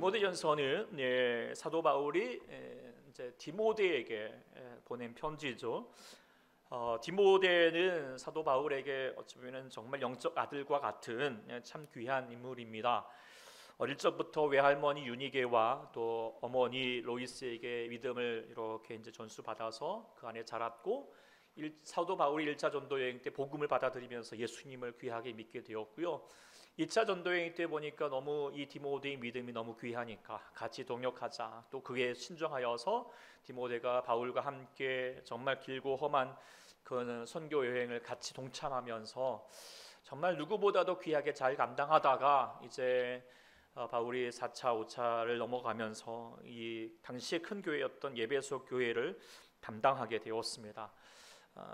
디모데전서는 사도 바울이 이제 디모데에게 보낸 편지죠. 디모데는 사도 바울에게 어찌 보면 정말 영적 아들과 같은 참 귀한 인물입니다. 어릴 적부터 외할머니 유니게와 또 어머니 로이스에게 믿음을 이렇게 이제 전수받아서 그 안에 자랐고, 사도 바울이 1차 전도 여행 때 복음을 받아들이면서 예수님을 귀하게 믿게 되었고요. 2차 전도 여행 때 보니까 너무 이 디모데의 믿음이 너무 귀하니까 같이 동역하자, 또 그에 신중하여서 디모데가 바울과 함께 정말 길고 험한 그 선교 여행을 같이 동참하면서 정말 누구보다도 귀하게 잘 감당하다가 이제 바울이 4차, 5차를 넘어가면서 이 당시에 큰 교회였던 예배소 교회를 담당하게 되었습니다.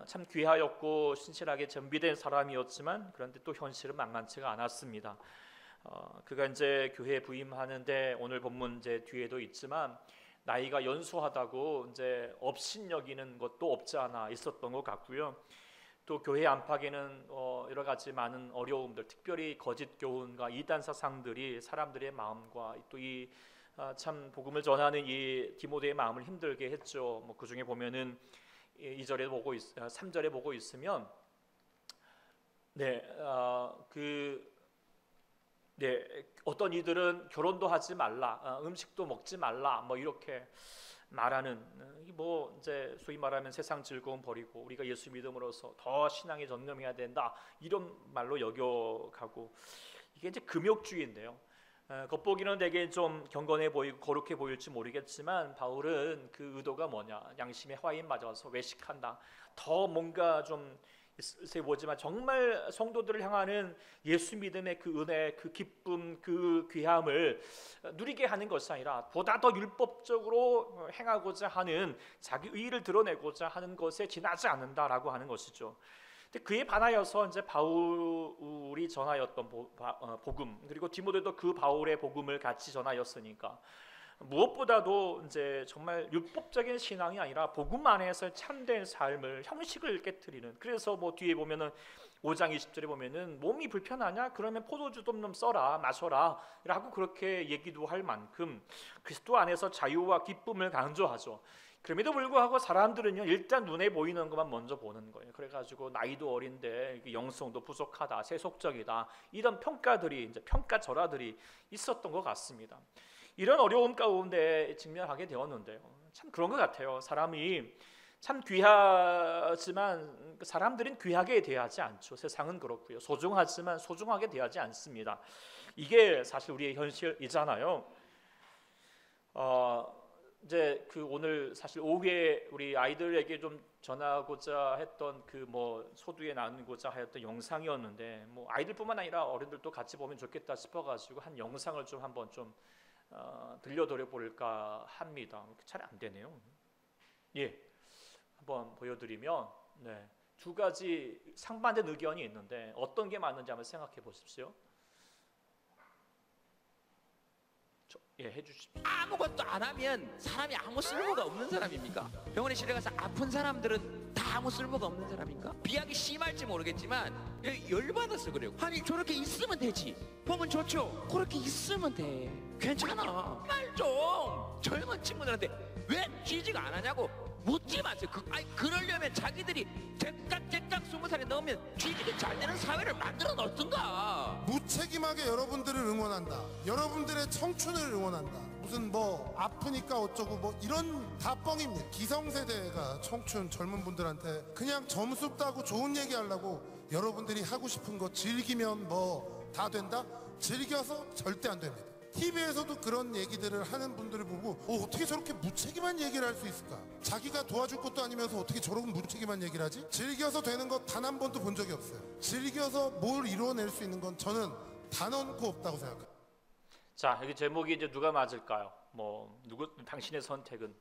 참 귀하였고 신실하게 전비된 사람이었지만, 그런데 또 현실은 만만치가 않았습니다. 그가 이제 교회에 부임하는데 오늘 본문 이제 뒤에도 있지만 나이가 연소하다고 이제 업신여기는 것도 없지 않아 있었던 것 같고요. 또 교회 안팎에는 여러 가지 많은 어려움들, 특별히 거짓 교훈과 이단 사상들이 사람들의 마음과 또 이 참 복음을 전하는 이 디모데의 마음을 힘들게 했죠. 그 중에 보면은 2절에 보고 3절에 보고 있으면 어떤 이들은 결혼도 하지 말라, 음식도 먹지 말라, 이렇게 말하는, 이제 소위 말하면 세상 즐거움 버리고 우리가 예수 믿음으로써 더 신앙에 전념해야 된다, 이런 말로 여겨가고, 이게 이제 금욕주의인데요. 겉보기는 되게 좀 경건해 보이고 거룩해 보일지 모르겠지만 바울은 그 의도가 뭐냐, 양심의 화인 맞아서 외식한다, 더 뭔가 좀 있어 보지만 정말 성도들을 향하는 예수 믿음의 그 은혜, 그 기쁨, 그 귀함을 누리게 하는 것이 아니라 보다 더 율법적으로 행하고자 하는 자기 의의를 드러내고자 하는 것에 지나지 않는다라고 하는 것이죠. 근데 그에 반하여서 이제 바울이 전하였던 복음, 그리고 디모데도 그 바울의 복음을 같이 전하였으니까 무엇보다도 이제 정말 율법적인 신앙이 아니라 복음 안에서 참된 삶을, 형식을 깨트리는, 그래서 뒤에 보면은 5장 20절에 보면은 몸이 불편하냐? 그러면 포도주 좀 써라, 마셔라 라고 그렇게 얘기도 할 만큼 그리스도 안에서 자유와 기쁨을 강조하죠. 그럼에도 불구하고 사람들은요, 일단 눈에 보이는 것만 먼저 보는 거예요. 그래가지고 나이도 어린데 영성도 부족하다, 세속적이다, 이런 평가들이, 이제 평가절하들이 있었던 것 같습니다. 이런 어려움 가운데 직면하게 되었는데요, 참 그런 것 같아요. 사람이 참 귀하지만 사람들은 귀하게 대하지 않죠. 세상은 그렇고요. 소중하지만 소중하게 대하지 않습니다. 이게 사실 우리의 현실이잖아요. 이제 오늘 사실 오후에 우리 아이들에게 좀 전하고자 했던 소두에 나누고자 하였던 영상이었는데, 아이들뿐만 아니라 어른들도 같이 보면 좋겠다 싶어가지고 한 영상을 좀 한번 좀 들려드려 볼까 합니다. 잘 안 되네요. 한번 보여드리면, 두 가지 상반된 의견이 있는데 어떤 게 맞는지 한번 생각해 보십시오. 해주십시오. 아무것도 안 하면 사람이 아무 쓸모가 없는 사람입니까? 병원에 실려가서 아픈 사람들은 다 아무 쓸모가 없는 사람인가? 비약이 심할지 모르겠지만 열받아서 그래요. 아니 저렇게 있으면 되지. 보면 좋죠. 그렇게 있으면 돼. 괜찮아. 말 좀 젊은 친구들한테 왜 취직 안 하냐고 묻지 마세요. 그러려면 자기들이 제깍제깍 20살에 넣으면 취직이 잘 되는 사회를 만들어 놓든가. 무책임하게 여러분들을 응원한다, 여러분들의 청춘을 응원한다, 무슨 아프니까 어쩌고 이런 다 뻥입니다. 기성세대가 청춘 젊은 분들한테 그냥 점수 따고 좋은 얘기 하려고 여러분들이 하고 싶은 거 즐기면 다 된다? 즐겨서 절대 안 됩니다. TV에서도 그런 얘기들을 하는 분들을 보고 어떻게 저렇게 무책임한 얘기를 할 수 있을까? 자기가 도와줄 것도 아니면서 어떻게 저런 무책임한 얘기를 하지? 즐겨서 되는 거 단 한 번도 본 적이 없어요. 즐겨서 뭘 이루어낼 수 있는 건 저는 단언코 없다고 생각해요. 자, 여기 제목이 이제 누가 맞을까요? 당신의 선택은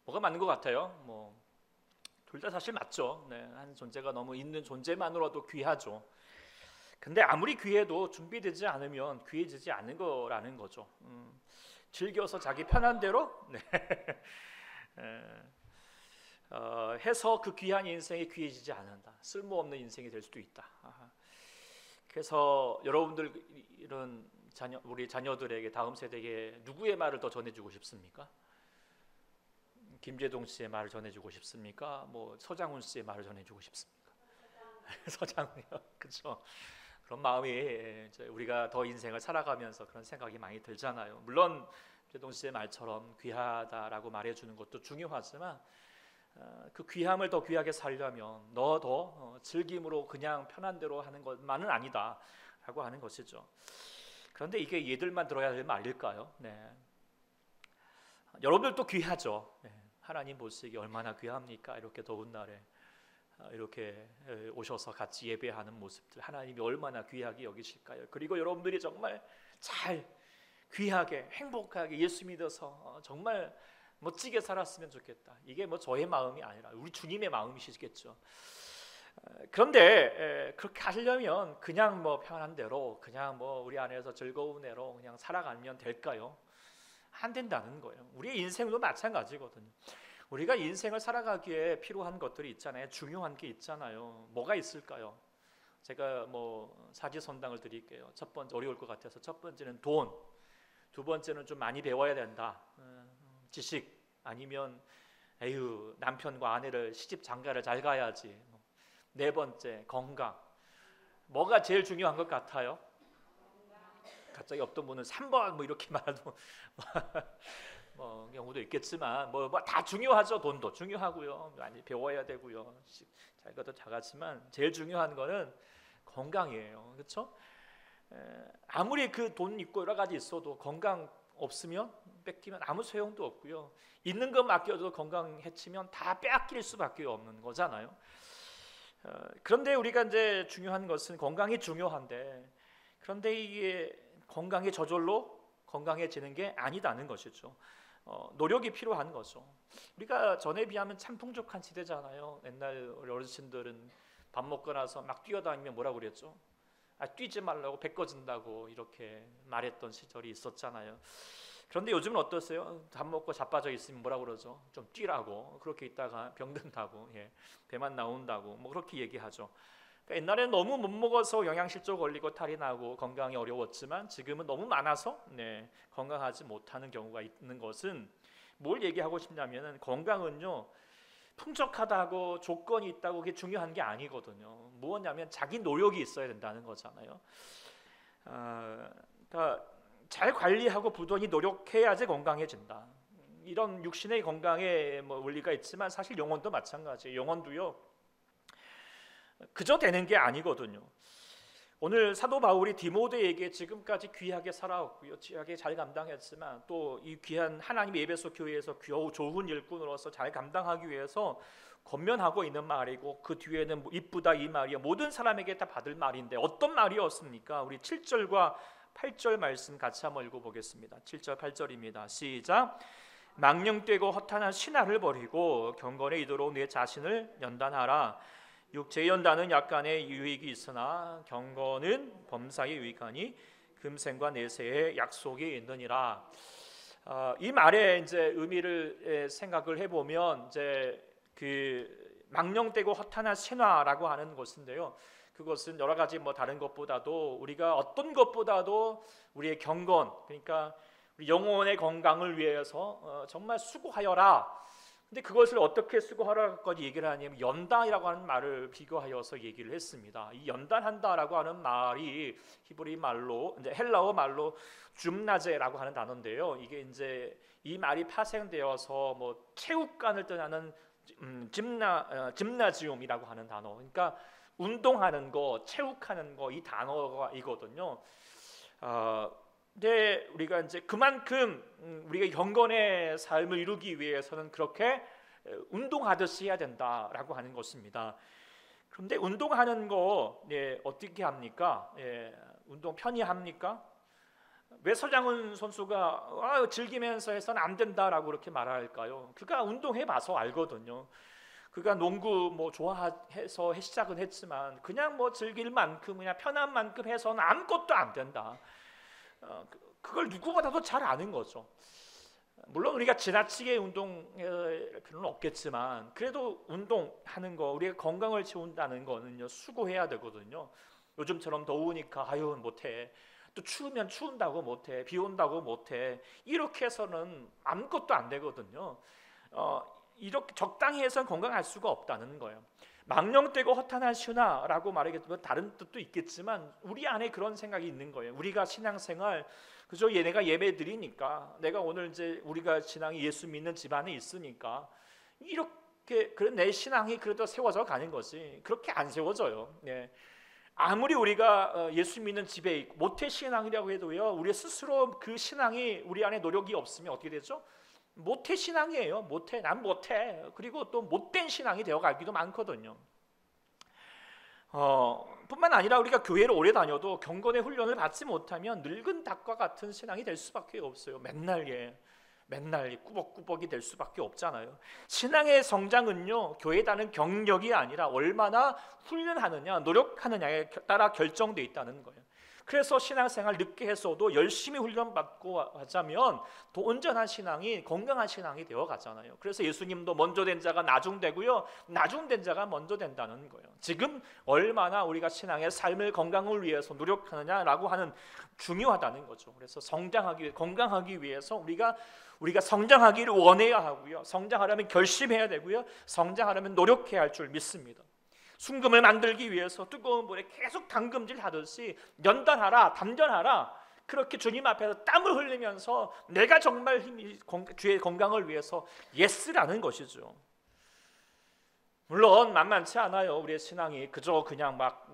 뭐가 맞는 것 같아요? 둘 다 사실 맞죠. 한 존재가 너무 있는 존재만으로도 귀하죠. 근데 아무리 귀해도 준비되지 않으면 귀해지지 않는 거라는 거죠. 즐겨서 자기 편한 대로 해서 그 귀한 인생이 귀해지지 않는다. 쓸모없는 인생이 될 수도 있다. 그래서 여러분들 이런 우리 자녀들에게, 다음 세대에게 누구의 말을 더 전해주고 싶습니까? 김재동 씨의 말을 전해주고 싶습니까? 뭐 서장훈 씨의 말을 전해주고 싶습니까? 서장훈이요, 그렇죠. 그런 마음이 이제 우리가 더 인생을 살아가면서 그런 생각이 많이 들잖아요. 물론 재동 씨의 말처럼 귀하다라고 말해주는 것도 중요하지만 그 귀함을 더 귀하게 살려면 너 더 즐김으로 그냥 편한 대로 하는 것만은 아니다라고 하는 것이죠. 그런데 이게 얘들만 들어야 될 말일까요? 네. 여러분들도 귀하죠. 네. 하나님 보시기에 얼마나 귀합니까? 이렇게 더운 날에 이렇게 오셔서 같이 예배하는 모습들, 하나님이 얼마나 귀하게 여기실까요? 그리고 여러분들이 정말 잘 귀하게 행복하게 예수 믿어서 정말 멋지게 살았으면 좋겠다. 이게 뭐 저의 마음이 아니라 우리 주님의 마음이시겠죠. 그런데 그렇게 하려면 그냥 뭐 편한 대로, 그냥 뭐 우리 안에서 즐거운 대로 그냥 살아가면 될까요? 안 된다는 거예요. 우리의 인생도 마찬가지거든요. 우리가 인생을 살아가기에 필요한 것들이 있잖아요. 중요한 게 있잖아요. 뭐가 있을까요? 제가 뭐 사지선당을 드릴게요. 첫 번째, 어려울 것 같아서 첫 번째는 돈, 두 번째는 좀 많이 배워야 된다. 지식, 아니면 에휴 남편과 아내를 시집 장가를 잘 가야지. 네 번째 건강. 뭐가 제일 중요한 것 같아요? 갑자기 없던 분은 3번 뭐 이렇게 말해도 뭐 경우도 있겠지만 뭐 다 중요하죠. 돈도 중요하고요, 많이 배워야 되고요, 자기가 더 작았지만 제일 중요한 거는 건강이에요. 그렇죠? 아무리 그 돈 있고 여러 가지 있어도 건강 없으면 뺏기면 아무 소용도 없고요. 있는 것 맡겨도 건강 해치면 다 빼앗길 수밖에 없는 거잖아요. 그런데 우리가 이제 중요한 것은 건강이 중요한데, 그런데 이게 건강이 저절로 건강해지는 게 아니다는 것이죠. 노력이 필요한 거죠. 우리가 전에 비하면 참 풍족한 시대잖아요. 옛날 어르신들은 밥 먹고 나서 막 뛰어다니면 뭐라고 그랬죠? 뛰지 말라고 배 꺼진다고 이렇게 말했던 시절이 있었잖아요. 그런데 요즘은 어떠세요? 밥 먹고 자빠져 있으면 뭐라고 그러죠? 좀 뛰라고. 그렇게 있다가 병든다고, 배만 나온다고 뭐 그렇게 얘기하죠. 그러니까 옛날에는 너무 못 먹어서 영양실조 걸리고 탈이 나고 건강이 어려웠지만 지금은 너무 많아서 건강하지 못하는 경우가 있는 것은 뭘 얘기하고 싶냐면은 건강은요 풍족하다고 조건이 있다고 그게 중요한 게 아니거든요. 무엇냐면 자기 노력이 있어야 된다는 거잖아요. 그러니까 잘 관리하고 부단히 노력해야지 건강해진다. 이런 육신의 건강에 뭐 원리가 있지만 사실 영혼도 마찬가지예요. 영혼도요 그저 되는 게 아니거든요. 오늘 사도 바울이 디모데에게 지금까지 귀하게 살아왔고요, 귀하게 잘 감당했지만 또 이 귀한 하나님의 에베소 교회에서 겨우 좋은 일꾼으로서 잘 감당하기 위해서 권면하고 있는 말이고, 그 뒤에는 이쁘다 이 말이야 모든 사람에게 다 받을 말인데 어떤 말이었습니까? 우리 7절과 8절 말씀 같이 한번 읽어보겠습니다. 7절 8절입니다. 시작. 망령되고 허탄한 신화를 버리고 경건에 이르도록 내 자신을 연단하라. 육체의 연단은 약간의 유익이 있으나 경건은 범사에 유익하니 금생과 내세의 약속이 있느니라. 이 말의 이제 의미를 생각을 해보면 이제 그 망령되고 허탄한 신화라고 하는 것인데요. 그것은 여러 가지 뭐 다른 것보다도 우리가 어떤 것보다도 우리의 경건, 그러니까 우리 영혼의 건강을 위해서 정말 수고하여라. 근데 그것을 어떻게 수고하라까지 얘기를 하냐면 연단이라고 하는 말을 비교하여서 얘기를 했습니다. 이 연단한다라고 하는 말이 히브리 말로 이제 헬라어 말로 줌나제라고 하는 단어인데요. 이게 이제 이 말이 파생되어서 뭐 체육관을 뜻하는 짐나지움이라고 하는 단어. 그러니까 운동하는 거, 체육하는 거, 이 단어가 이거든요. 근데 우리가 이제 그만큼 우리가 경건의 삶을 이루기 위해서는 그렇게 운동하듯이 해야 된다라고 하는 것입니다. 그런데 운동하는 거 어떻게 합니까? 운동 편히 합니까? 왜 서장훈 선수가 즐기면서 해서는 안 된다라고 그렇게 말할까요? 그가 운동해봐서 알거든요. 그가 농구 뭐 좋아해서 시작은 했지만 그냥 뭐 즐길 만큼 그냥 편한 만큼 해서는 아무것도 안 된다. 그걸 누구보다도 잘 아는 거죠. 물론 우리가 지나치게 운동할 필요는 없겠지만 그래도 운동하는 거, 우리가 건강을 채운다는 거는요 수고해야 되거든요. 요즘처럼 더우니까 아유 못해, 또 추우면 추운다고 못해, 비 온다고 못해. 이렇게 해서는 아무것도 안 되거든요. 이렇게 적당히 해서는 건강할 수가 없다는 거예요. 망령되고 허탄하시나라고 말하겠지만 다른 뜻도 있겠지만 우리 안에 그런 생각이 있는 거예요. 우리가 신앙생활 그저 얘네가 예배 드리니까, 내가 오늘 이제 우리가 신앙이 예수 믿는 집안에 있으니까 이렇게 그런 내 신앙이 그래도 세워져 가는 거지. 그렇게 안 세워져요. 네. 아무리 우리가 예수 믿는 집에 있고 모태 신앙이라고 해도요, 우리 스스로 그 신앙이 우리 안에 노력이 없으면 어떻게 되죠? 모태 신앙이에요. 모태, 난 모태. 그리고 또 못된 신앙이 되어가기도 많거든요. 뿐만 아니라 우리가 교회를 오래 다녀도 경건의 훈련을 받지 못하면 늙은 닭과 같은 신앙이 될 수밖에 없어요. 맨날 꾸벅꾸벅이 될 수밖에 없잖아요. 신앙의 성장은요, 교회 다는 경력이 아니라 얼마나 훈련하느냐, 노력하느냐에 따라 결정돼 있다는 거예요. 그래서 신앙생활 늦게 했어도 열심히 훈련받고 하자면 더 온전한 신앙이, 건강한 신앙이 되어 가잖아요. 그래서 예수님도 먼저 된 자가 나중되고요, 나중된 자가 먼저 된다는 거예요. 지금 얼마나 우리가 신앙의 삶을 건강을 위해서 노력하느냐라고 하는 중요하다는 거죠. 그래서 성장하기, 건강하기 위해서 우리가 성장하기를 원해야 하고요, 성장하려면 결심해야 되고요, 성장하려면 노력해야 할 줄 믿습니다. 순금을 만들기 위해서 뜨거운 물에 계속 담금질 하듯이 연단하라, 담전하라, 그렇게 주님 앞에서 땀을 흘리면서 내가 정말 주의 건강을 위해서 예스라는 것이죠. 물론 만만치 않아요. 우리의 신앙이 그저 그냥 막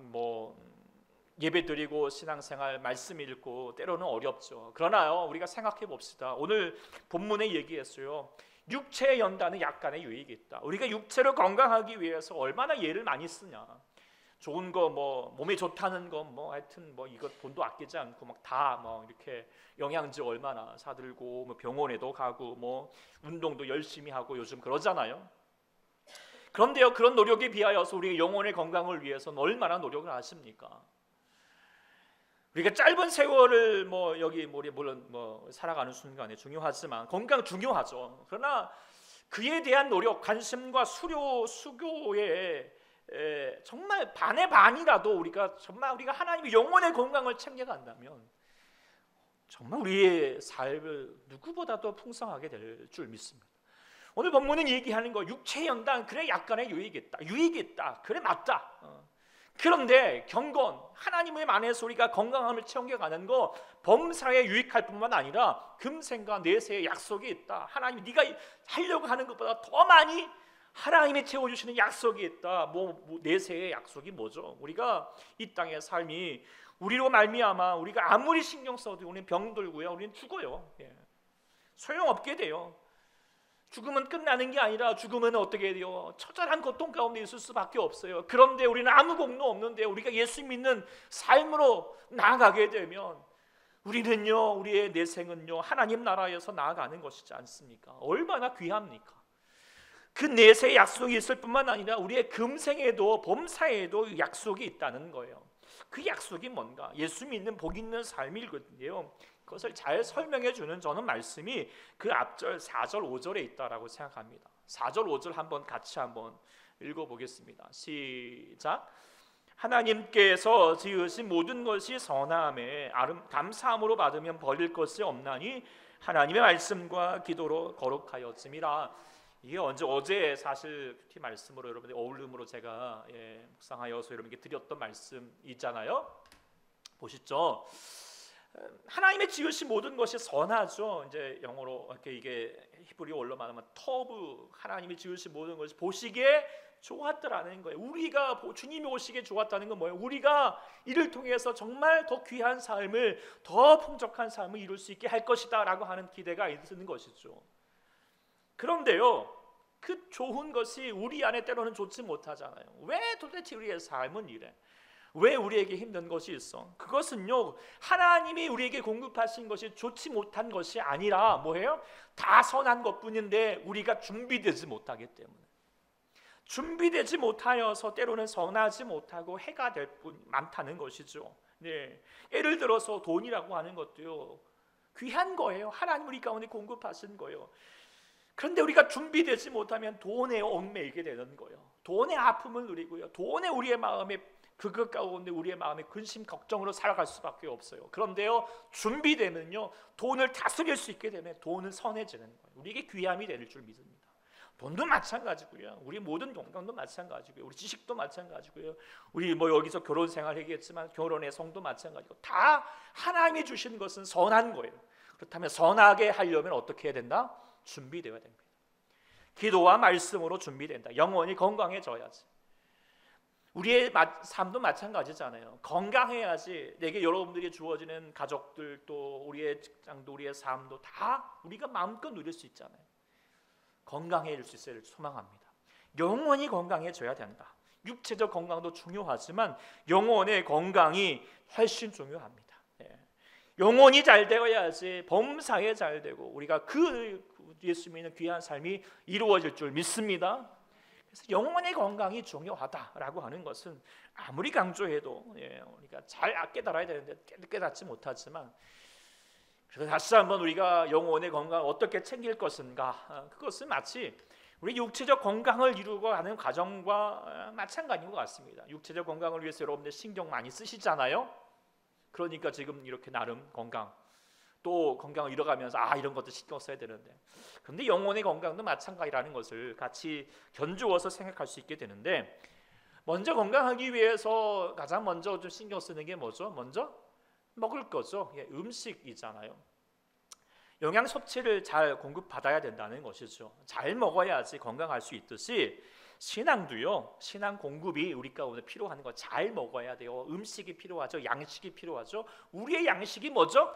예배드리고 신앙생활 말씀 읽고 때로는 어렵죠. 그러나요, 우리가 생각해 봅시다. 오늘 본문에 얘기했어요. 육체의 연단은 약간의 유익이 있다. 우리가 육체로 건강하기 위해서 얼마나 예를 많이 쓰냐. 좋은 거 몸에 좋다는 거 하여튼 이것 돈도 아끼지 않고 다 이렇게 영양제 얼마나 사들고 병원에도 가고 운동도 열심히 하고 요즘 그러잖아요. 그런데요, 그런 노력에 비하여서 우리의 영혼의 건강을 위해서는 얼마나 노력을 하십니까? 우리가 짧은 세월을 여기 물론 살아가는 순간에 중요하지만 건강 중요하죠. 그러나 그에 대한 노력, 관심과 수고에 정말 반의 반이라도 우리가 하나님의 영혼의 건강을 챙겨간다면 정말 우리의 삶을 누구보다도 풍성하게 될 줄 믿습니다. 오늘 본문은 얘기하는 거, 육체의 연단, 그래 약간의 유익이 있다, 그래 맞다. 그런데 경건, 하나님의 안에서 우리가 건강함을 챙겨가는 거 범사에 유익할 뿐만 아니라 금생과 내세의 약속이 있다. 하나님, 네가 하려고 하는 것보다 더 많이 하나님이 채워주시는 약속이 있다. 내세의 약속이 뭐죠? 우리가 이 땅의 삶이 우리로 말미암아 우리가 아무리 신경 써도 우리는 병들고요, 우리는 죽어요. 소용없게 돼요. 죽음은 끝나는 게 아니라 죽음은 어떻게 돼요? 처절한 고통 가운데 있을 수밖에 없어요. 그런데 우리는 아무 공로 없는데 우리가 예수 믿는 삶으로 나아가게 되면 우리는요, 우리의 내생은요, 하나님 나라에서 나아가는 것이지 않습니까? 얼마나 귀합니까? 그 내세의 약속이 있을 뿐만 아니라 우리의 금생에도 범사에도 약속이 있다는 거예요. 그 약속이 뭔가? 예수 믿는 복 있는 삶이거든요. 그것을 잘 설명해 주는 저는 말씀이 그 앞절 4절 5절에 있다라고 생각합니다. 4절 5절 같이 한번 읽어보겠습니다. 시작. 하나님께서 지으신 모든 것이 선함에 감사함으로 받으면 버릴 것이 없나니 하나님의 말씀과 기도로 거룩하였음이라. 이게 어제 사실 그 말씀으로 여러분들 어울림으로 제가 묵상하여서 여러분께 드렸던 말씀이잖아요. 보시죠. 하나님의 지으신 모든 것이 선하죠. 이제 영어로 이게 히브리어로 말하면 터브, 하나님이 지으신 모든 것이 보시기에 좋았더라는 거예요. 우리가 주님이 오시기에 좋았다는 건 뭐예요? 우리가 이를 통해서 정말 더 귀한 삶을, 더 풍족한 삶을 이룰 수 있게 할 것이다라고 하는 기대가 있는 것이죠. 그런데요, 그 좋은 것이 우리 안에 때로는 좋지 못하잖아요. 왜 도대체 우리의 삶은 이래? 왜 우리에게 힘든 것이 있어? 그것은요, 하나님이 우리에게 공급하신 것이 좋지 못한 것이 아니라 뭐예요? 다 선한 것뿐인데 우리가 준비되지 못하기 때문에, 준비되지 못하여서 때로는 선하지 못하고 해가 될 뿐 많다는 것이죠. 예를 들어서 돈이라고 하는 것도요, 귀한 거예요. 하나님 우리 가운데 공급하신 거예요. 그런데 우리가 준비되지 못하면 돈에 얽매이게 되는 거예요. 돈의 아픔을 누리고요, 돈에 우리의 마음에 그것 가운데 우리의 마음에 근심 걱정으로 살아갈 수밖에 없어요. 그런데요, 준비되면요, 돈을 다스릴 수 있게 되면 돈은 선해지는 거예요. 우리에게 귀함이 될 줄 믿습니다. 돈도 마찬가지고요, 우리 모든 건강도 마찬가지고요, 우리 지식도 마찬가지고요, 우리 뭐 여기서 결혼 생활 얘기했지만 결혼의 성도 마찬가지고, 다 하나님이 주신 것은 선한 거예요. 그렇다면 선하게 하려면 어떻게 해야 된다? 준비되어야 됩니다. 기도와 말씀으로 준비된다. 영혼이 건강해져야지. 우리의 삶도 마찬가지잖아요. 건강해야지 내게 여러분들이 주어지는 가족들, 또 우리의 직장도, 우리의 삶도 다 우리가 마음껏 누릴 수 있잖아요. 건강해질 수 있어야 소망합니다. 영혼이 건강해져야 된다. 육체적 건강도 중요하지만 영혼의 건강이 훨씬 중요합니다. 영혼이 잘 되어야지 범사에 잘 되고 우리가 그 예수 믿는 귀한 삶이 이루어질 줄 믿습니다. 그래서 영혼의 건강이 중요하다라고 하는 것은 아무리 강조해도 우리가 잘 깨달아야 되는데 깨닫지 못하지만, 그래서 다시 한번 우리가 영혼의 건강을 어떻게 챙길 것인가, 그것은 마치 우리 육체적 건강을 이루고 가는 과정과 마찬가지인 것 같습니다. 육체적 건강을 위해서 여러분들 신경 많이 쓰시잖아요. 그러니까 지금 이렇게 나름 건강, 또 건강을 잃어가면서 이런 것도 신경 써야 되는데, 그런데 영혼의 건강도 마찬가지라는 것을 같이 견주어서 생각할 수 있게 되는데, 먼저 건강하기 위해서 가장 먼저 좀 신경 쓰는 게 뭐죠? 먼저 먹을 거죠. 음식이잖아요. 영양 섭취를 잘 공급받아야 된다는 것이죠. 잘 먹어야지 건강할 수 있듯이 신앙도요, 신앙 공급이 우리 가운데 필요한 거 잘 먹어야 돼요. 음식이 필요하죠. 양식이 필요하죠. 우리의 양식이 뭐죠?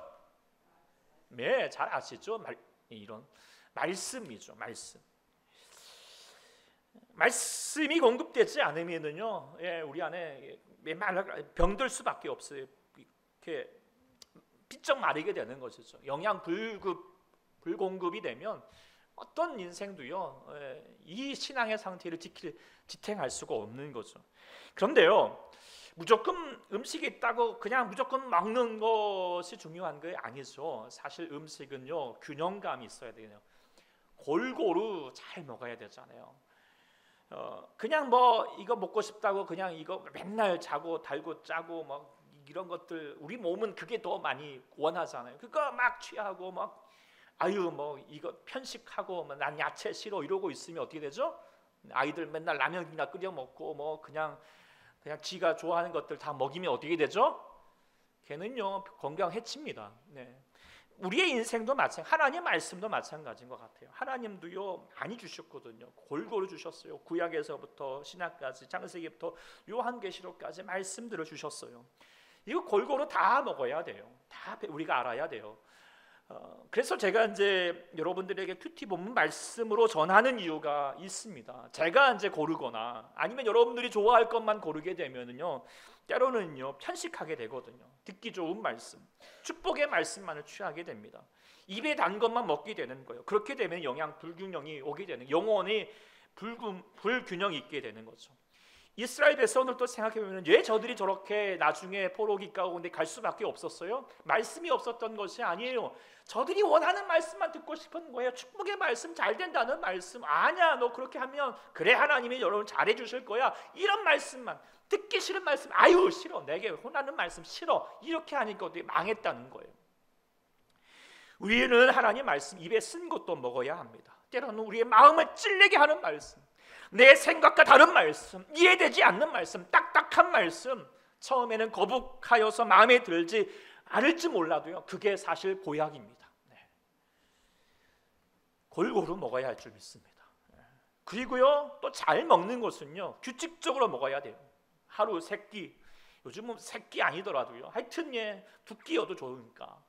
네, 잘 아시죠? 이런 말씀이죠. 말씀이 공급되지 않으면은요, 우리 안에 병들 수밖에 없어요. 이렇게 삐쩍 마르게 되는 것이죠. 영양 불공급이 되면 어떤 인생도요, 이 신앙의 상태를 지탱할 수가 없는 거죠. 그런데요, 무조건 음식이 있다고 그냥 무조건 먹는 것이 중요한 게 아니죠. 사실 음식은요, 균형감이 있어야 돼요. 골고루 잘 먹어야 되잖아요. 그냥 뭐 이거 먹고 싶다고 그냥 이거 맨날 자고 달고 짜고 막 이런 것들, 우리 몸은 그게 더 많이 원하잖아요. 그거 막 취하고 막 뭐 이거 편식하고 난 야채 싫어 이러고 있으면 어떻게 되죠? 아이들 맨날 라면이나 끓여 먹고 뭐 그냥 지가 좋아하는 것들 다 먹이면 어떻게 되죠? 걔는요, 건강 해칩니다. 우리의 인생도 하나님 말씀도 마찬가지인 것 같아요. 하나님도요, 많이 주셨거든요. 골고루 주셨어요. 구약에서부터 신약까지, 창세기부터 요한계시록까지 말씀들을 주셨어요. 이거 골고루 다 먹어야 돼요. 다 우리가 알아야 돼요. 그래서 제가 이제 여러분들에게 큐티 본문 말씀으로 전하는 이유가 있습니다. 제가 이제 고르거나 아니면 여러분들이 좋아할 것만 고르게 되면은요, 때로는요 편식하게 되거든요. 듣기 좋은 말씀, 축복의 말씀만을 취하게 됩니다. 입에 단 것만 먹게 되는 거예요. 그렇게 되면 영양 불균형이 오게 되는, 영혼이 불균형이 있게 되는 거죠. 이스라엘 백성들도 생각해보면 왜 저들이 저렇게 나중에 포로기 가운데 갈 수밖에 없었어요? 말씀이 없었던 것이 아니에요. 저들이 원하는 말씀만 듣고 싶은 거예요. 축복의 말씀, 잘 된다는 말씀. 아니야, 너 그렇게 하면 그래 하나님이 여러분 잘해 주실 거야. 이런 말씀만, 듣기 싫은 말씀, 아유 싫어, 내게 혼나는 말씀 싫어, 이렇게 하니까 어떻게 망했다는 거예요. 우리는 하나님 말씀 입에 쓴 것도 먹어야 합니다. 때로는 우리의 마음을 찔리게 하는 말씀, 내 생각과 다른 말씀, 이해되지 않는 말씀, 딱딱한 말씀, 처음에는 거북하여서 마음에 들지 않을지 몰라도요, 그게 사실 보약입니다. 골고루 먹어야 할 줄 믿습니다. 그리고요, 또 잘 먹는 것은요, 규칙적으로 먹어야 돼요. 하루 3끼, 요즘은 3끼 아니더라도요, 하여튼 두 끼여도 좋으니까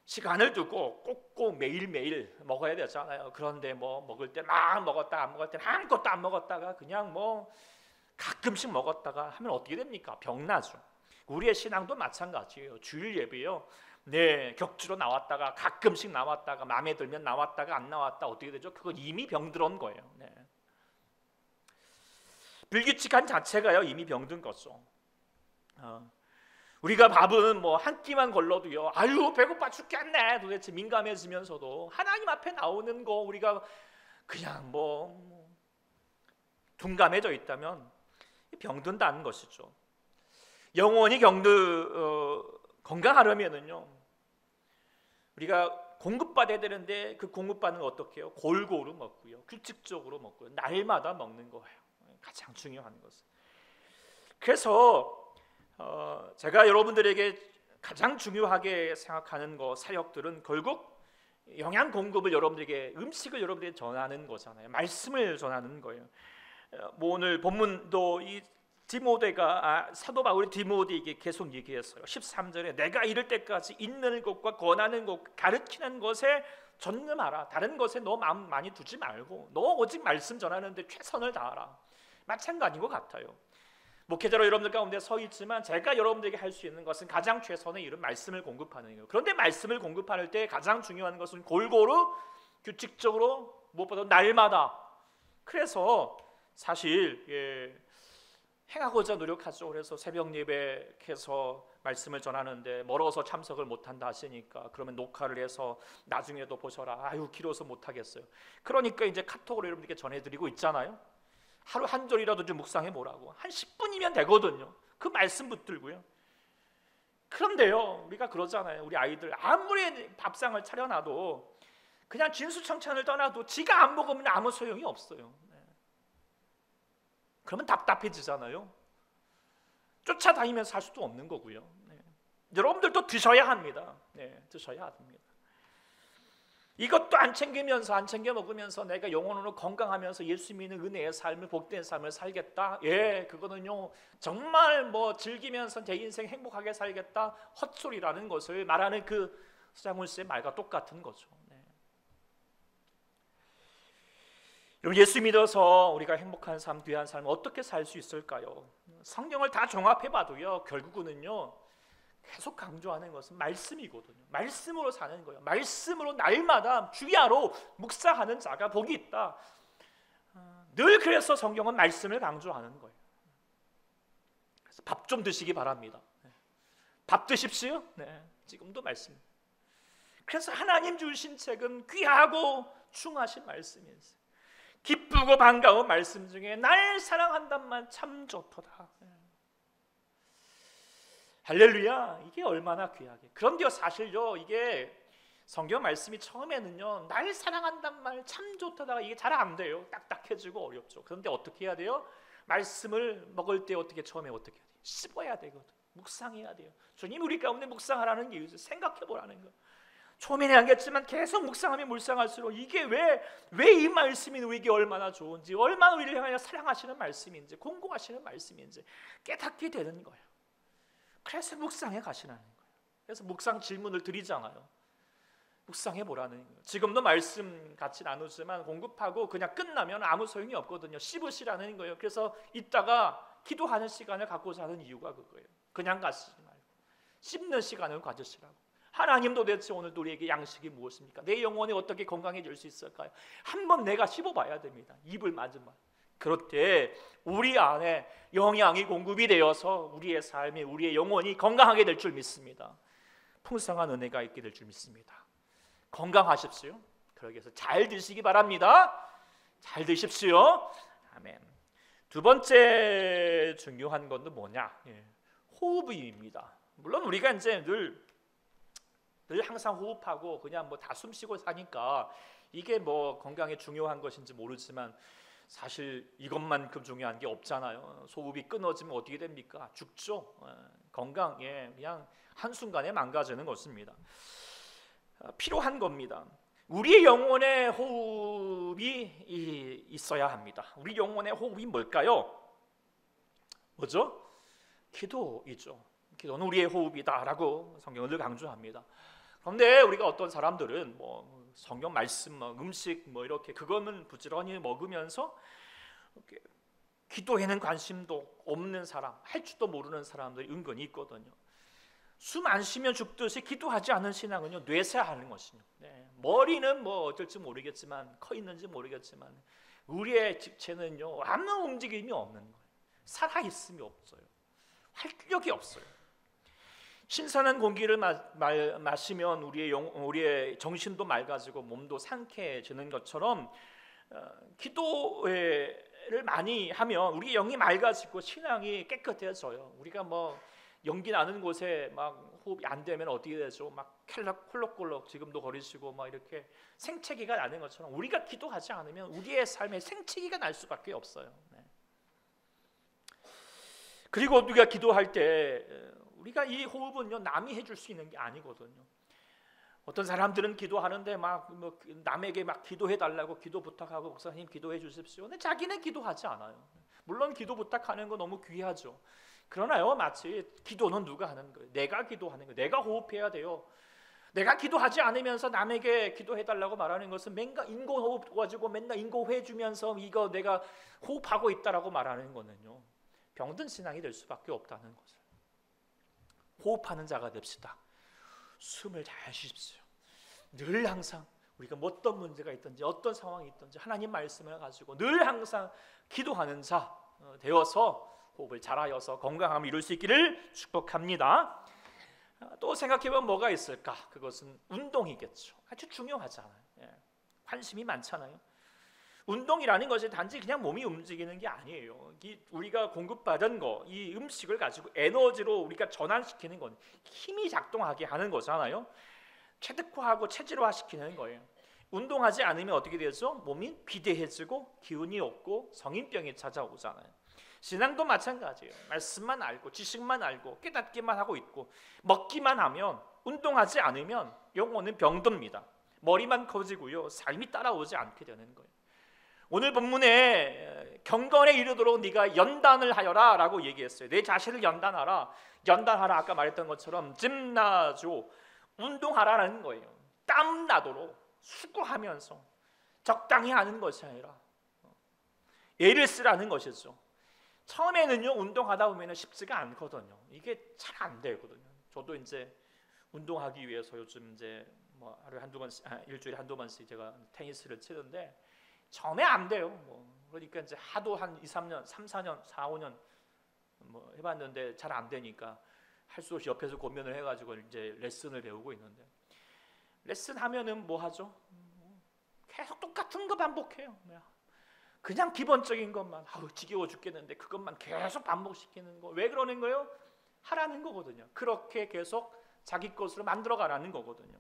시간을 두고 꼭꼭 매일매일 먹어야 되잖아요. 그런데 뭐 먹을 때 막 먹었다 안 먹을 때 아무것도 안 먹었다가 그냥 뭐 가끔씩 먹었다가 하면 어떻게 됩니까? 병나죠. 우리의 신앙도 마찬가지예요. 주일 예배요, 격주로 나왔다가 가끔씩 나왔다가 마음에 들면 나왔다가 안 나왔다 어떻게 되죠? 그건 이미 병들은 거예요. 불규칙한 자체가요, 이미 병든 거죠. 우리가 밥은 뭐 한 끼만 걸러도요, 아유 배고파 죽겠네 도대체 민감해지면서도 하나님 앞에 나오는 거 우리가 그냥 뭐 둔감해져 있다면 병든다는 것이죠. 영혼이 건강하려면은요, 우리가 공급받아야 되는데 그 공급받는 거 어떻게 해요? 골고루 먹고요, 규칙적으로 먹고요, 날마다 먹는 거예요. 가장 중요한 것은. 그래서 제가 여러분들에게 가장 중요하게 생각하는 사역들은 결국 영양 공급을 여러분들에게, 음식을 여러분들에게 전하는 거잖아요. 말씀을 전하는 거예요. 뭐 오늘 본문도 이 사도 바울이 디모데에게 계속 얘기했어요. 13절에 내가 이를 때까지 있는 것과 권하는 것, 가르치는 것에 전념하라. 다른 것에 너 마음 많이 두지 말고 너 오직 말씀 전하는데 최선을 다하라. 마찬가지인 것 같아요. 목회자로 여러분들 가운데 서 있지만 제가 여러분들에게 할 수 있는 것은 가장 최선의 일은 말씀을 공급하는 거예요. 그런데 말씀을 공급할 때 가장 중요한 것은 골고루, 규칙적으로, 무엇보다 날마다. 그래서 사실 행하고자 노력하죠. 그래서 새벽 예배해서 말씀을 전하는데 멀어서 참석을 못한다 하시니까 그러면 녹화를 해서 나중에도 보셔라. 아유 길어서 못하겠어요. 그러니까 이제 카톡으로 여러분들께 전해드리고 있잖아요. 하루 한 절이라도 좀 묵상해 보라고. 한 10분이면 되거든요. 그 말씀 붙들고요. 그런데요, 우리가 그러잖아요. 우리 아이들 아무리 밥상을 차려놔도 그냥 진수청찬을 떠나도 지가 안 먹으면 아무 소용이 없어요. 그러면 답답해지잖아요. 쫓아다니면서 할 수도 없는 거고요. 여러분들도 드셔야 합니다. 드셔야 합니다. 이것도 안 챙기면서, 안 챙겨 먹으면서 내가 영혼으로 건강하면서 예수 믿는 은혜의 삶을, 복된 삶을 살겠다. 그거는요 정말 뭐 즐기면서 내 인생 행복하게 살겠다, 헛소리라는 것을 말하는 그 서장훈 씨의 말과 똑같은 거죠. 여러분, 예수 믿어서 우리가 행복한 삶, 귀한 삶 어떻게 살 수 있을까요? 성경을 다 종합해봐도요 결국은요 계속 강조하는 것은 말씀이거든요. 말씀으로 사는 거예요. 말씀으로 날마다 주야로 묵상하는 자가 복이 있다. 늘 그래서 성경은 말씀을 강조하는 거예요. 그래서 밥 좀 드시기 바랍니다. 밥 드십시오. 지금도 말씀. 그래서 하나님 주신 책은 귀하고 중하신 말씀이에요. 기쁘고 반가운 말씀 중에 날 사랑한단 말 참 좋도다. 할렐루야. 이게 얼마나 귀하게. 그런데요 사실요 이게 성경 말씀이 처음에는요 날 사랑한단 말 참 좋다가 이게 잘 안 돼요. 딱딱해지고 어렵죠. 그런데 어떻게 해야 돼요? 말씀을 먹을 때 처음에 어떻게 해야 돼요? 씹어야 되거든. 묵상해야 돼요. 주님 우리 가운데 묵상하라는 게 생각해 보라는 거. 처음에는 알겠지만 계속 묵상하면 묵상할수록 이게 왜 이 말씀이 우리에게 얼마나 좋은지, 얼마나 우리를 향하여 사랑하시는 말씀인지, 공고하시는 말씀인지 깨닫게 되는 거예요. 그래서 묵상해 가시라는 거예요. 그래서 묵상 질문을 드리잖아요. 묵상해 보라는 거예요. 지금도 말씀 같이 나누지만 공급하고 그냥 끝나면 아무 소용이 없거든요. 씹으시라는 거예요. 그래서 이따가 기도하는 시간을 갖고자 하는 이유가 그거예요. 그냥 가시지 말고 씹는 시간을 가지시라고. 하나님 도대체 오늘도 우리에게 양식이 무엇입니까? 내 영혼이 어떻게 건강해질 수 있을까요? 한번 내가 씹어봐야 됩니다. 입을 맞으면. 그럴 때 우리 안에 영양이 공급이 되어서 우리의 삶이, 우리의 영혼이 건강하게 될 줄 믿습니다. 풍성한 은혜가 있게 될 줄 믿습니다. 건강하십시오. 그러기 위해서 잘 드시기 바랍니다. 잘 드십시오. 아멘. 두 번째 중요한 건 뭐냐? 호흡입니다. 물론 우리가 이제 늘 항상 호흡하고 그냥 뭐 다 숨쉬고 사니까 이게 뭐 건강에 중요한 것인지 모르지만 사실 이것만큼 중요한 게 없잖아요. 호흡이 끊어지면 어떻게 됩니까? 죽죠. 건강 그냥 한순간에 망가지는 것입니다. 필요한 겁니다. 우리의 영혼에 호흡이 있어야 합니다. 우리 영혼의 호흡이 뭘까요? 뭐죠? 기도이죠. 기도는 우리의 호흡이다라고 성경은 늘 강조합니다. 그런데 우리가 어떤 사람들은 뭐 성경 말씀, 음식 이렇게 그거는 부지런히 먹으면서 이렇게 기도에는 관심도 없는 사람, 할 줄도 모르는 사람들이 은근히 있거든요. 숨 안 쉬면 죽듯이 기도하지 않은 신앙은요 뇌세하는 것이요. 머리는 뭐 어쩔지 모르겠지만 커 있는지 모르겠지만 우리의 지체는요 아무 움직임이 없는 거예요. 살아 있음이 없어요. 활력이 없어요. 신선한 공기를 마시면 우리의 정신도 맑아지고 몸도 상쾌해지는 것처럼 기도를 많이 하면 우리 영이 맑아지고 신앙이 깨끗해져요. 우리가 뭐 연기 나는 곳에 막 호흡이 안 되면 어떻게 되죠? 막 콜록콜록 지금도 거리시고 막 이렇게 생채기가 나는 것처럼 우리가 기도하지 않으면 우리의 삶에 생채기가 날 수밖에 없어요. 네. 그리고 우리가 기도할 때 우리가 이 호흡은요 남이 해줄 수 있는 게 아니거든요. 어떤 사람들은 기도하는데 막 뭐 남에게 막 기도해 달라고 기도 부탁하고 목사님 기도해 주십시오. 근데 자기는 기도하지 않아요. 물론 기도 부탁하는 거 너무 귀하죠. 그러나요 마치 기도는 누가 하는 거예요? 내가 기도하는 거예요. 내가 호흡해야 돼요. 내가 기도하지 않으면서 남에게 기도해 달라고 말하는 것은 맨날 인공호흡 가지고 맨날 인공호흡 주면서 이거 내가 호흡하고 있다라고 말하는 거는요 병든 신앙이 될 수밖에 없다는 것을. 호흡하는 자가 됩시다. 숨을 잘 쉬십시오. 늘 항상 우리가 어떤 문제가 있든지 어떤 상황이 있든지 하나님 말씀을 가지고 늘 항상 기도하는 자 되어서 호흡을 잘하여서 건강함을 이룰 수 있기를 축복합니다. 또 생각해보면 뭐가 있을까? 그것은 운동이겠죠. 아주 중요하잖아요. 관심이 많잖아요. 운동이라는 것이 단지 그냥 몸이 움직이는 게 아니에요. 우리가 공급받은 거, 이 음식을 가지고 에너지로 우리가 전환시키는 건 힘이 작동하게 하는 거잖아요. 체득화하고 체질화시키는 거예요. 운동하지 않으면 어떻게 되죠? 몸이 비대해지고 기운이 없고 성인병이 찾아오잖아요. 신앙도 마찬가지예요. 말씀만 알고 지식만 알고 깨닫기만 하고 있고 먹기만 하면 운동하지 않으면 영혼은 병듭니다. 머리만 커지고요. 삶이 따라오지 않게 되는 거예요. 오늘 본문에 경건에 이르도록 네가 연단을 하여라 라고 얘기했어요. 내 자신을 연단하라. 연단하라 아까 말했던 것처럼 짐나죠. 운동하라는 거예요. 땀 나도록 수고하면서 적당히 하는 것이 아니라 애를 쓰라는 것이죠. 처음에는요 운동하다 보면 쉽지가 않거든요. 이게 잘 안 되거든요. 저도 이제 운동하기 위해서 요즘 이제 뭐 하루에 한두 번씩 일주일에 한두 번씩 제가 테니스를 치는데 처음에 안 돼요. 뭐 그러니까 이제 하도 한 2, 3년, 3, 4년, 4, 5년 뭐 해봤는데 잘 안 되니까 할 수 없이 옆에서 고민을 해가지고 이제 레슨을 배우고 있는데 레슨 하면은 뭐 하죠? 계속 똑같은 거 반복해요. 그냥 기본적인 것만 지겨워 죽겠는데 그것만 계속 반복시키는 거. 왜 그러는 거예요? 하라는 거거든요. 그렇게 계속 자기 것으로 만들어가라는 거거든요.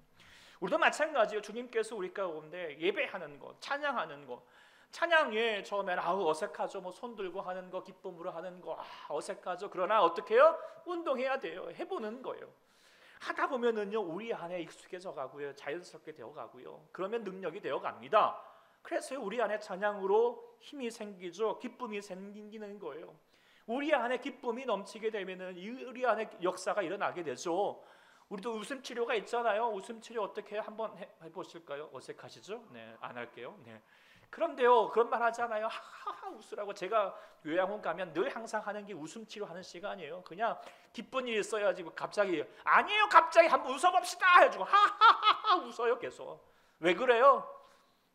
우리도 마찬가지예요. 주님께서 우리 가운데 예배하는 거, 찬양하는 거. 찬양에 처음에는 어색하죠. 뭐 손 들고 하는 거, 기쁨으로 하는 거 어색하죠. 그러나 어떻게 해요? 운동해야 돼요. 해보는 거예요. 하다 보면은요 우리 안에 익숙해져 가고요. 자연스럽게 되어 가고요. 그러면 능력이 되어 갑니다. 그래서 우리 안에 찬양으로 힘이 생기죠. 기쁨이 생기는 거예요. 우리 안에 기쁨이 넘치게 되면은 우리 안에 역사가 일어나게 되죠. 우리도 웃음 치료가 있잖아요. 웃음 치료 어떻게 해요? 한번 해보실까요? 어색하시죠? 네, 안 할게요. 네. 그런데요, 그런 말 하잖아요. 하하하 웃으라고. 제가 요양원 가면 늘 항상 하는 게 웃음 치료하는 시간이에요. 그냥 기쁜 일이 있어야지 갑자기 아니에요. 갑자기 한번 웃어봅시다 해주고 하하하하 웃어요 계속. 왜 그래요?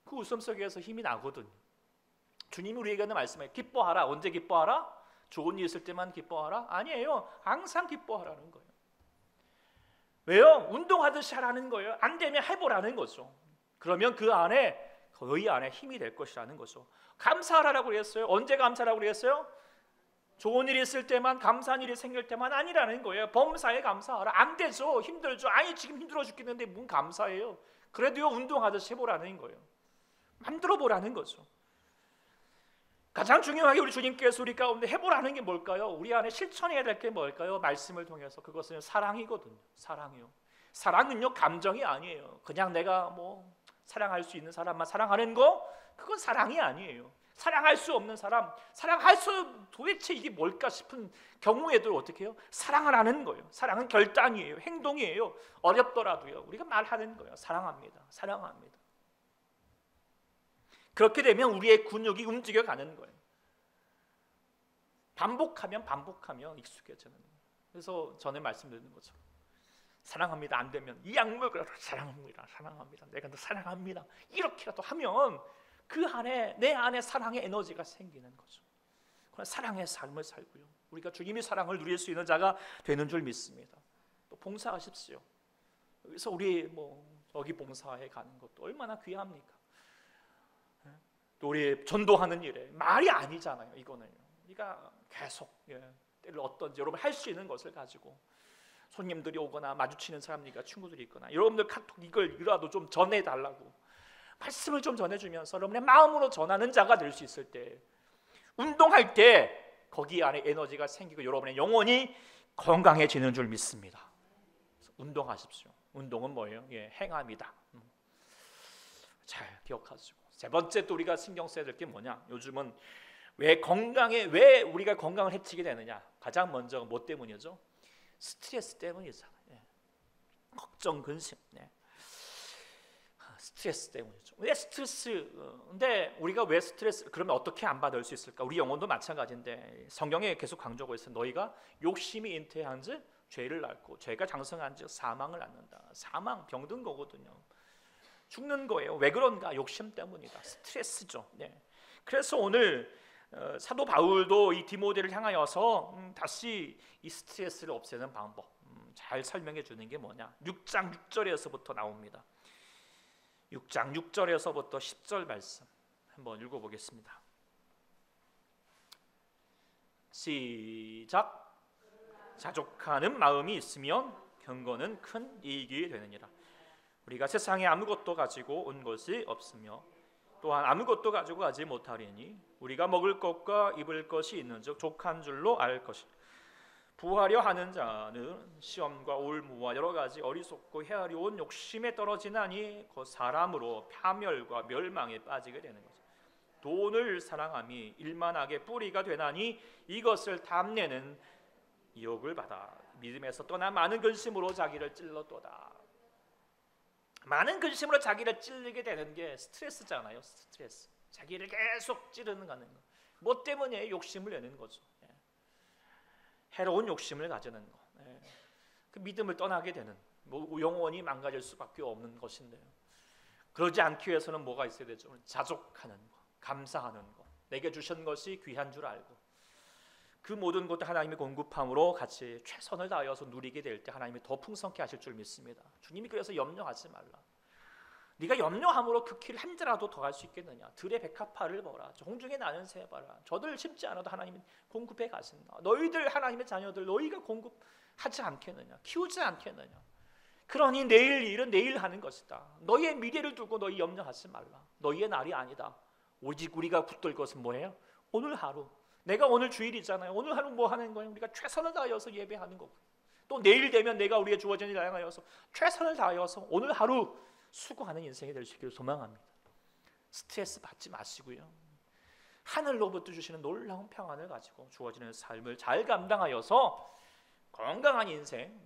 그 웃음 속에서 힘이 나거든요. 주님이 우리에게는 말씀해요. 기뻐하라. 언제 기뻐하라? 좋은 일 있을 때만 기뻐하라? 아니에요. 항상 기뻐하라는 거예요. 왜요? 운동하듯이 하라는 거예요. 안 되면 해보라는 거죠. 그러면 그 안에 너희 안에 힘이 될 것이라는 거죠. 감사하라고 그랬어요. 언제 감사라고 그랬어요? 좋은 일이 있을 때만, 감사한 일이 생길 때만 아니라는 거예요. 범사에 감사하라. 안 되죠. 힘들죠. 아니 지금 힘들어 죽겠는데 뭔 감사해요. 그래도요 운동하듯이 해보라는 거예요. 만들어 보라는 거죠. 가장 중요하게 우리 주님께서 우리 가운데 해보라는 게 뭘까요? 우리 안에 실천해야 될 게 뭘까요? 말씀을 통해서. 그것은 사랑이거든요. 사랑이요. 사랑은요 감정이 아니에요. 그냥 내가 뭐 사랑할 수 있는 사람만 사랑하는 거, 그건 사랑이 아니에요. 사랑할 수 없는 사람, 사랑할 수 도대체 이게 뭘까 싶은 경우에도 어떻게 해요? 사랑하라는 거예요. 사랑은 결단이에요. 행동이에요. 어렵더라도요 우리가 말하는 거예요. 사랑합니다. 사랑합니다. 그렇게 되면 우리의 근육이 움직여가는 거예요. 반복하면 익숙해지는 거예요. 그래서 전에 말씀드린 것처럼 사랑합니다 안 되면 이 악물고 사랑합니다. 내가 너 사랑합니다. 이렇게라도 하면 그 안에 내 안에 사랑의 에너지가 생기는 거죠. 그러나 사랑의 삶을 살고요. 우리가 주님의 사랑을 누릴 수 있는 자가 되는 줄 믿습니다. 또 봉사하십시오. 여기서 우리 저기 봉사해 가는 것도 얼마나 귀합니까? 또 우리 전도하는 일에 말이 아니잖아요. 이거는요. 우리가 계속 때를 어떤지 여러분 할 수 있는 것을 가지고 손님들이 오거나 마주치는 사람들과 친구들이 있거나 여러분들 카톡 이거라도 좀 전해달라고 말씀을 좀 전해주면서 여러분의 마음으로 전하는 자가 될 수 있을 때 운동할 때 거기 안에 에너지가 생기고 여러분의 영혼이 건강해지는 줄 믿습니다. 운동하십시오. 운동은 뭐예요? 행함이다. 잘 기억하시고 세 번째 또 우리가 신경 써야 될 게 뭐냐? 요즘은 왜 우리가 건강을 해치게 되느냐? 가장 먼저 뭐 때문이죠? 스트레스 때문이잖아요. 걱정, 근심. 스트레스 때문이죠. 왜 스트레스? 근데 우리가 왜 스트레스? 그러면 어떻게 안 받을 수 있을까? 우리 영혼도 마찬가지인데 성경에 계속 강조하고 있어요. 너희가 욕심이 잉태한즉 죄를 낳고 죄가 장성한즉 사망을 낳는다. 사망 병든 거거든요. 죽는 거예요. 왜 그런가? 욕심 때문이다. 스트레스죠. 그래서 오늘 사도 바울도 이 디모데를 향하여서 다시 이 스트레스를 없애는 방법 잘 설명해 주는 게 뭐냐? 6장 6절에서부터 나옵니다. 6장 6절에서부터 10절 말씀 한번 읽어보겠습니다. 시작. 자족하는 마음이 있으면 경건은 큰 이익이 되느니라. 우리가 세상에 아무것도 가지고 온 것이 없으며 또한 아무것도 가지고 가지 못하리니 우리가 먹을 것과 입을 것이 있는즉 족한 줄로 알 것이라. 부하려 하는 자는 시험과 올무와 여러 가지 어리석고 헤아려운 욕심에 떨어지나니 그 사람으로 파멸과 멸망에 빠지게 되는 거죠. 돈을 사랑함이 일만하게 뿌리가 되나니 이것을 탐내는 유혹을 받아 믿음에서 떠나 많은 근심으로 자기를 찔렀도다. 많은 근심으로 자기를 찔리게 되는 게 스트레스잖아요. 스트레스. 자기를 계속 찌르는 거는 거. 뭐 때문에 욕심을 내는 거죠. 해로운 욕심을 가지는 거. 그 믿음을 떠나게 되는 영원히 망가질 수밖에 없는 것인데요. 그러지 않기 위해서는 뭐가 있어야 되죠? 자족하는 거, 감사하는 거. 내게 주신 것이 귀한 줄 알고 그 모든 것도 하나님의 공급함으로 같이 최선을 다하여서 누리게 될 때 하나님이 더 풍성케 하실 줄 믿습니다. 주님이 그래서 염려하지 말라. 네가 염려함으로 그 키를 한 자라도 더 할 수 있겠느냐? 들의 백합화를 보라. 공중에 나는 새 봐라. 저들 심지 않아도 하나님이 공급해 가신다. 너희들 하나님의 자녀들 너희가 공급하지 않겠느냐? 키우지 않겠느냐? 그러니 내일 일은 내일 하는 것이다. 너희의 미래를 두고 너희 염려하지 말라. 너희의 날이 아니다. 오직 우리가 붙들 것은 뭐예요? 오늘 하루. 내가 오늘 주일이잖아요. 오늘 하루 뭐 하는 거예요? 우리가 최선을 다하여서 예배하는 거고 또 내일 되면 내가 우리의 주어진 일을 향하여서 최선을 다하여서 오늘 하루 수고하는 인생이 될 수 있기를 소망합니다. 스트레스 받지 마시고요. 하늘로부터 주시는 놀라운 평안을 가지고 주어지는 삶을 잘 감당하여서 건강한 인생,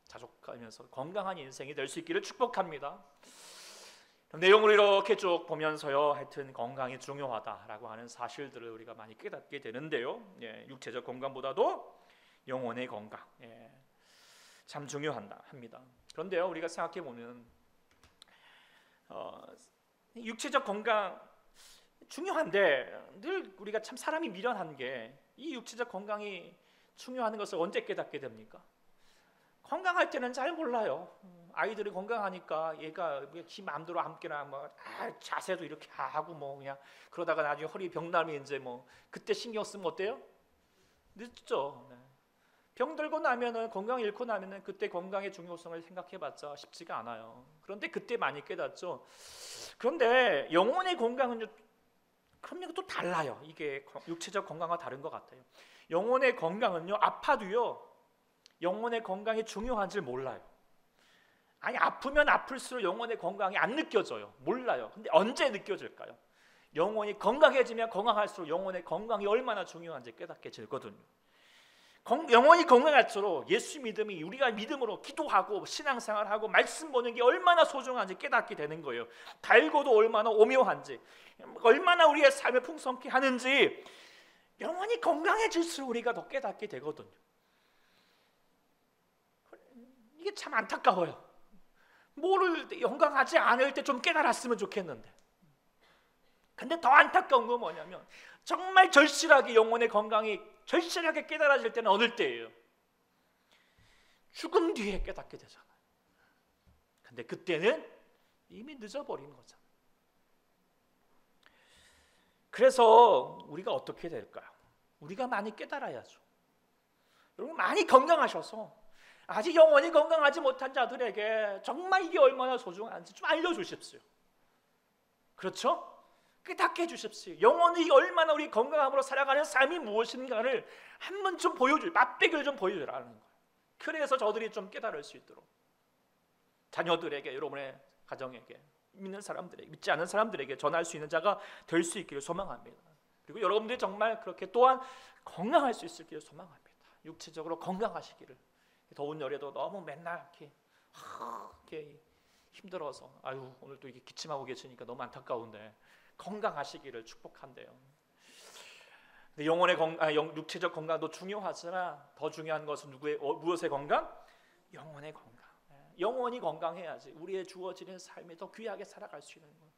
자족하면서 건강한 인생이 될 수 있기를 축복합니다. 내용을 이렇게 쭉 보면서요, 하여튼 건강이 중요하다라고 하는 사실들을 우리가 많이 깨닫게 되는데요. 육체적 건강보다도 영혼의 건강, 참 중요합니다. 그런데요, 우리가 생각해 보면 육체적 건강 중요한데 늘 우리가 참 사람이 미련한 게 이 육체적 건강이 중요한 것을 언제 깨닫게 됩니까? 건강할 때는 잘 몰라요. 아이들이 건강하니까 얘가 지 마음대로 아무렇게나 자세도 이렇게 하고 그냥 그러다가 나중에 허리 병 나면 이제 그때 신경 쓰면 어때요? 늦죠. 병 들고 나면은 건강 잃고 나면은 그때 건강의 중요성을 생각해봤자 쉽지가 않아요. 그런데 그때 많이 깨닫죠. 그런데 영혼의 건강은 그럼 또 달라요. 이게 육체적 건강과 다른 것 같아요. 영혼의 건강은요, 아파도요 영혼의 건강이 중요한 줄 몰라요. 아니 아프면 아플수록 영혼의 건강이 안 느껴져요. 몰라요. 근데 언제 느껴질까요? 영혼이 건강해지면 건강할수록 영혼의 건강이 얼마나 중요한지 깨닫게 되거든요. 영혼이 건강할수록 예수 믿음이 우리가 믿음으로 기도하고 신앙생활하고 말씀 보는 게 얼마나 소중한지 깨닫게 되는 거예요. 달고도 얼마나 오묘한지, 얼마나 우리의 삶을 풍성케 하는지 영혼이 건강해질수록 우리가 더 깨닫게 되거든요. 이게 참 안타까워요. 뭐를 건강하지 않을 때 좀 깨달았으면 좋겠는데, 근데 더 안타까운 건 뭐냐면 정말 절실하게 영혼의 건강이 절실하게 깨달아질 때는 어느 때예요? 죽음 뒤에 깨닫게 되잖아요. 근데 그때는 이미 늦어버린 거잖아요. 그래서 우리가 어떻게 될까요? 우리가 많이 깨달아야죠. 많이 건강하셔서 아직 영원히 건강하지 못한 자들에게 정말 이게 얼마나 소중한지 좀 알려주십시오. 그렇죠? 깨닫게 해주십시오. 영원히 얼마나 우리 건강함으로 살아가는 삶이 무엇인가를 한번 좀 보여줄, 맛배기를 좀 보여주라는 거예요. 그래서 저들이 좀 깨달을 수 있도록 자녀들에게, 여러분의 가정에게, 믿는 사람들에게, 믿지 않는 사람들에게 전할 수 있는 자가 될 수 있기를 소망합니다. 그리고 여러분들이 정말 그렇게 또한 건강할 수 있기를 소망합니다. 육체적으로 건강하시기를. 더운 열에도 너무 맨날 이렇게 힘들어서 아유 오늘 또 이게 기침하고 계시니까 너무 안타까운데 건강하시기를 축복한대요. 근데 영혼의 육체적 건강도 중요하지만 더 중요한 것은 무엇의 건강? 영혼의 건강. 영혼이 건강해야지 우리의 주어지는 삶이 더 귀하게 살아갈 수 있는 거예요.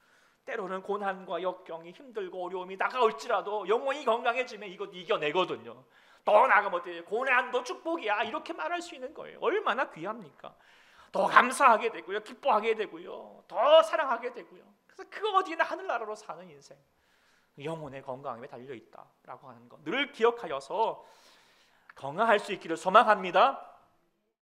때로는 고난과 역경이 힘들고 어려움이 다가올지라도 영혼이 건강해지면 이것 이겨내거든요. 더 나아가면 어때요? 고난도 축복이야 이렇게 말할 수 있는 거예요. 얼마나 귀합니까? 더 감사하게 되고요, 기뻐하게 되고요, 더 사랑하게 되고요. 그래서 그 어디나 하늘나라로 사는 인생, 영혼의 건강에 달려 있다라고 하는 거 늘 기억하여서 건강할 수 있기를 소망합니다.